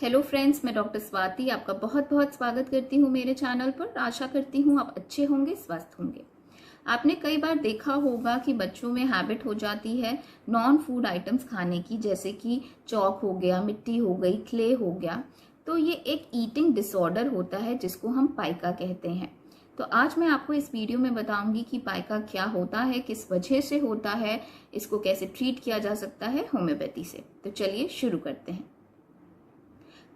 Hello friends, मैं doctor Swati आपका बहुत बहुत स्वागत करती हूँ मेरे चैनल पर। आशा करती हूँ आप अच्छे होंगे, स्वस्थ होंगे। आपने कई बार देखा होगा कि बच्चों में हैबिट हो जाती है नॉन फूड आइटम्स खाने की, जैसे कि चॉक हो गया, मिट्टी हो गई, क्ले हो गया। तो ये एक ईटिंग डिसऑर्डर होता है जिसको हम पाइका कहते हैं। तो आज मैं आपको इस वीडियो में बताऊंगी कि पाइका क्या होता है, किस वजह से होता है, इसको कैसे ट्रीट किया जा सकता है होम्योपैथी से। तो चलिए शुरू करते हैं।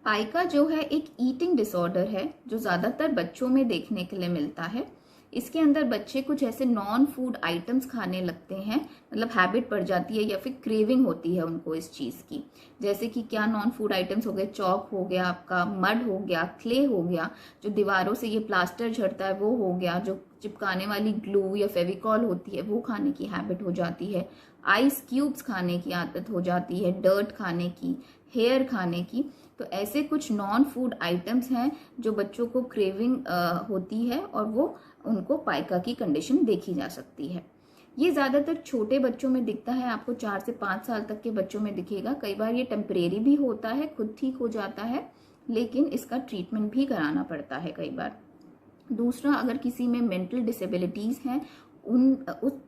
पाइका जो है एक ईटिंग डिसऑर्डर है जो ज्यादातर बच्चों में देखने के लिए मिलता है। इसके अंदर बच्चे कुछ ऐसे नॉन फूड आइटम्स खाने लगते हैं, मतलब हैबिट पड़ जाती है या फिर क्रेविंग होती है उनको इस चीज की। जैसे कि क्या नॉन फूड आइटम्स हो गए, चॉक हो गया, आपका मड हो गया, क्ले हो गया, जो दीवारों से ये प्लास्टर झड़ता है वो हो गया, जो चिपकाने वाली ग्लू या फेविकॉल होती है वो खाने की हैबिट हो जाती है, आइस क्यूब्स खाने की आदत हो जाती है, डर्ट खाने की, हेयर खाने की। तो ऐसे कुछ नॉन फूड आइटम्स हैं जो बच्चों को क्रेविंग होती है और वो उनको पाइका की कंडीशन देखी जा सकती है। ये ज्यादातर छोटे बच्चों में दिखता है, आपको 4 से 5 साल तक के बच्चों में दिखेगा। कई बार ये टेम्परेरी भी होता है, खुद ठीक हो जाता है, लेकिन इसका ट्रीटमेंट भी कराना पड़ता है कई बार। दूसरा, अगर किसी में मेंटल डिसेबिलिटीज हैं उस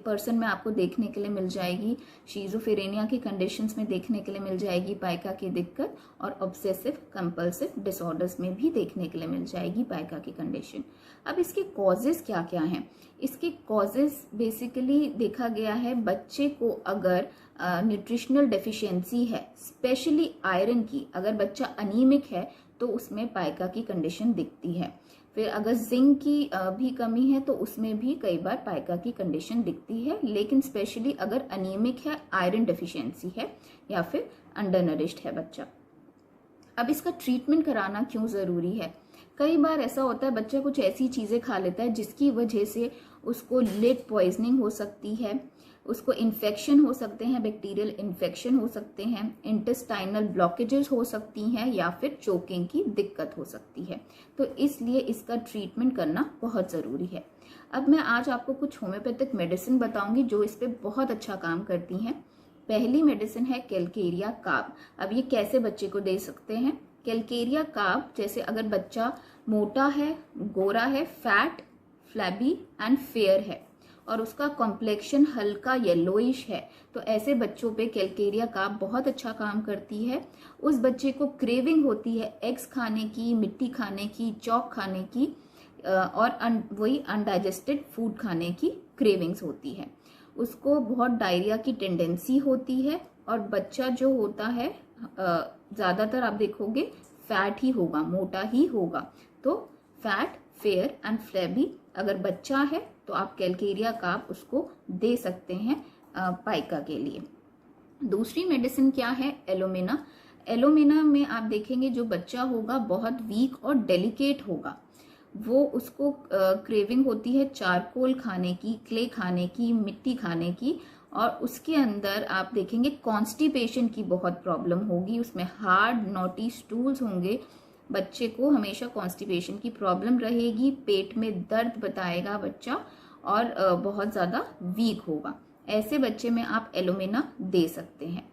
पर्सन में आपको देखने के लिए मिल जाएगी, शिज़ोफ्रेनिया की कंडीशंस में देखने के लिए मिल जाएगी पाइका की दिक्कत, और ऑब्सेसिव कंपल्सिव डिसऑर्डर्स में भी देखने के लिए मिल जाएगी पाइका की कंडीशन। अब इसके कॉजेस क्या क्या हैं? इसके कॉजेस बेसिकली देखा गया है, बच्चे को अगर न्यूट्रिशनल डेफिशिएंसी है, स्पेशली आयरन की, अगर बच्चा अनीमिक है तो उसमें पाइका की कंडीशन दिखती है। फिर अगर जिंक की भी कमी है तो उसमें भी कई बार पाइका की कंडीशन दिखती है, लेकिन स्पेशली अगर अनीमिक है, आयरन डेफिशिएंसी है या फिर अंडरनरिश्ड है बच्चा। अब इसका ट्रीटमेंट कराना क्यों जरूरी है? कई बार ऐसा होता है बच्चा कुछ ऐसी चीजें खा लेता है जिसकी वजह से उसको लीड पॉइजनिंग हो सकती है, उसको इन्फेक्शन हो सकते हैं, बैक्टीरियल इन्फेक्शन हो सकते हैं, इंटेस्टाइनल ब्लॉकेजेस हो सकती हैं, या फिर चोकिंग की दिक्कत हो सकती है। तो इसलिए इसका ट्रीटमेंट करना बहुत ज़रूरी है। अब मैं आज आपको कुछ होम्योपैथिक मेडिसिन बताऊंगी जो इस पर बहुत अच्छा काम करती हैं। पहली मेडिसिन है कैलकेरिया काब। अब ये कैसे बच्चे को दे सकते हैं? कैलकेरिया काब, जैसे अगर बच्चा मोटा है, गोरा है, फैट, फ्लैबी एंड फेयर है और उसका कॉम्प्लेक्शन हल्का येलोइश है, तो ऐसे बच्चों पे कैलकेरिया काब बहुत अच्छा काम करती है। उस बच्चे को क्रेविंग होती है एग्स खाने की, मिट्टी खाने की, चॉक खाने की, और वही अनडाइजेस्टेड फूड खाने की क्रेविंग्स होती है। उसको बहुत डायरिया की टेंडेंसी होती है, और बच्चा जो होता है ज्यादातर आप देखोगे फैट ही होगा, मोटा ही होगा। तो फैट, फेयर एंड फ्लैबी अगर बच्चा है तो आप कैलकेरिया काब उसको दे सकते हैं पाइका के लिए। दूसरी मेडिसिन क्या है? एलोमिना। एलोमिना में आप देखेंगे जो बच्चा होगा बहुत वीक और डेलिकेट होगा, वो उसको क्रेविंग होती है चारकोल खाने की, क्ले खाने की, मिट्टी खाने की, और उसके अंदर आप देखेंगे कॉन्स्टिपेशन की बहुत प्रॉब्लम होगी, उसमें हार्ड नॉटी स्टूल्स होंगे, बच्चे को हमेशा कॉन्स्टिपेशन की प्रॉब्लम रहेगी, पेट में दर्द बताएगा बच्चा, और बहुत ज्यादा वीक होगा। ऐसे बच्चे में आप एलोमिना दे सकते हैं।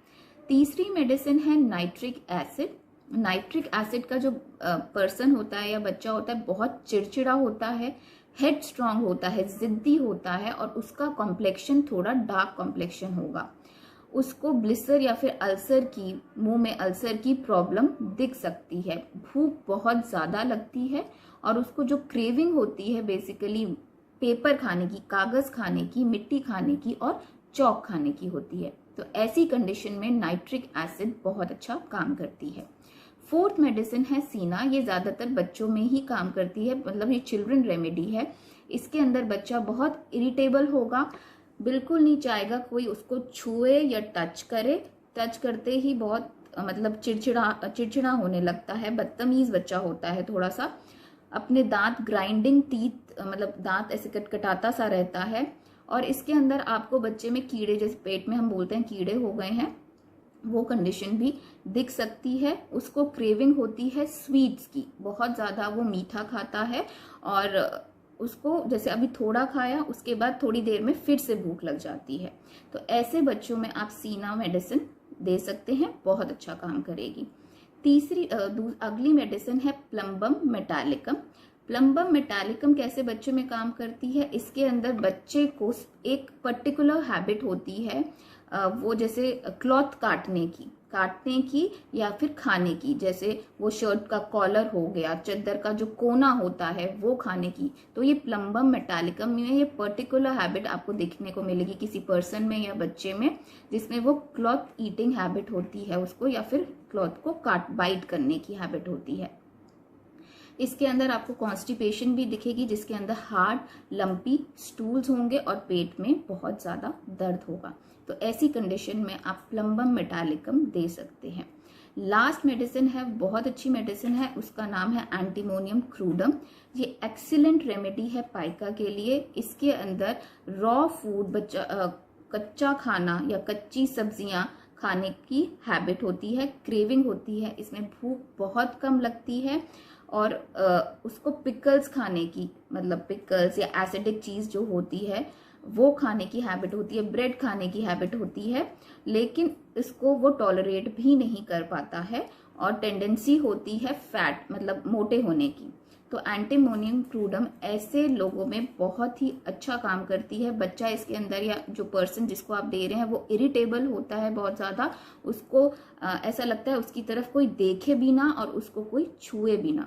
तीसरी मेडिसिन है नाइट्रिक एसिड। नाइट्रिक एसिड का जो पर्सन होता है या बच्चा होता है बहुत चिड़चिड़ा होता है, हेड स्ट्रांग होता है, जिद्दी होता है, और उसका कॉम्प्लेक्शन थोड़ा डार्क कॉम्प्लेक्शन होगा, उसको ब्लिसर या फिर अल्सर की, मुंह में अल्सर की प्रॉब्लम दिख सकती है, भूख बहुत ज्यादा लगती है, और उसको जो क्रेविंग होती है बेसिकली पेपर खाने की, कागज खाने की, मिट्टी खाने की और चॉक खाने की होती है। तो ऐसी कंडीशन में नाइट्रिक एसिड बहुत अच्छा काम करती है। फोर्थ मेडिसिन है सीना। ये ज्यादातर बच्चों में ही काम करती है, मतलब ये चिल्ड्रन रेमेडी है। इसके अंदर बच्चा बहुत इरिटेबल होगा, बिल्कुल नहीं चाहेगा कोई उसको छुए या टच करे, टच करते ही बहुत मतलब चिड़चिड़ा होने लगता है, बदतमीज बच्चा होता है थोड़ा सा, अपने दांत ग्राइंडिंग टीथ, मतलब दांत ऐसे कटकटाता सा रहता है। और इसके अंदर आपको बच्चे में कीड़े, जैसे पेट में हम बोलते हैं कीड़े हो गए हैं, वो कंडीशन भी दिख सकती है। उसको क्रेविंग होती है स्वीट्स की, बहुत ज्यादा वो मीठा खाता है, और उसको जैसे अभी थोड़ा खाया उसके बाद थोड़ी देर में फिर से भूख लग जाती है। तो ऐसे बच्चों में आप सीना मेडिसिन दे सकते हैं, बहुत अच्छा काम करेगी। अगली मेडिसिन है प्लम्बम मेटालिकम। प्लम्बम मेटालिकम कैसे बच्चों में काम करती है, इसके अंदर बच्चे को एक पर्टिकुलर हैबिट होती है, वो जैसे क्लॉथ काटने की या फिर खाने की, जैसे वो शर्ट का कॉलर हो गया, चादर का जो कोना होता है वो खाने की। तो ये प्लम्बम मेटालिकम में ये पर्टिकुलर हैबिट आपको देखने को मिलेगी किसी पर्सन में या बच्चे में, जिसमें वो क्लॉथ ईटिंग हैबिट होती है उसको, या फिर क्लॉथ को बाइट करने की हैबिट होती है। इसके अंदर आपको कॉन्स्टिपेशन भी दिखेगी, जिसके अंदर हार्ड लंपी स्टूल्स होंगे और पेट में बहुत ज़्यादा दर्द होगा। तो ऐसी कंडीशन में आप प्लम्बम मेटालिकम दे सकते हैं। लास्ट मेडिसिन है, बहुत अच्छी मेडिसिन है, उसका नाम है एंटीमोनियम क्रूडम। ये एक्सीलेंट रेमेडी है पाइका के लिए। इसके अंदर रॉ फूड कच्चा खाना या कच्ची सब्जियां खाने की हैबिट होती है, क्रेविंग होती है, इसमें भूख बहुत कम लगती है, और उसको पिकल्स खाने की, मतलब पिकल्स या एसिडिक चीज़ जो होती है वो खाने की हैबिट होती है, ब्रेड खाने की हैबिट होती है, लेकिन इसको वो टॉलरेट भी नहीं कर पाता है और टेंडेंसी होती है फैट मतलब मोटे होने की। तो एंटीमोनियम क्रूडम ऐसे लोगों में बहुत ही अच्छा काम करती है। बच्चा इसके अंदर या जो पर्सन जिसको आप दे रहे हैं वो इरिटेबल होता है बहुत ज़्यादा, उसको ऐसा लगता है उसकी तरफ कोई देखे भी ना और उसको कोई छुए भी ना।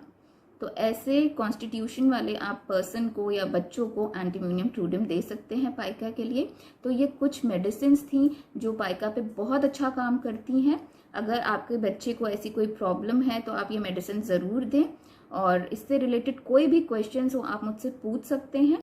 तो ऐसे कॉन्स्टिट्यूशन वाले आप पर्सन को या बच्चों को एंटीमोनियम क्रूडम दे सकते हैं पाइका के लिए। तो ये कुछ मेडिसिन्स थी जो पाइका पे बहुत अच्छा काम करती हैं। अगर आपके बच्चे को ऐसी कोई प्रॉब्लम है तो आप ये मेडिसिन ज़रूर दें, और इससे रिलेटेड कोई भी क्वेश्चंस हो आप मुझसे पूछ सकते हैं।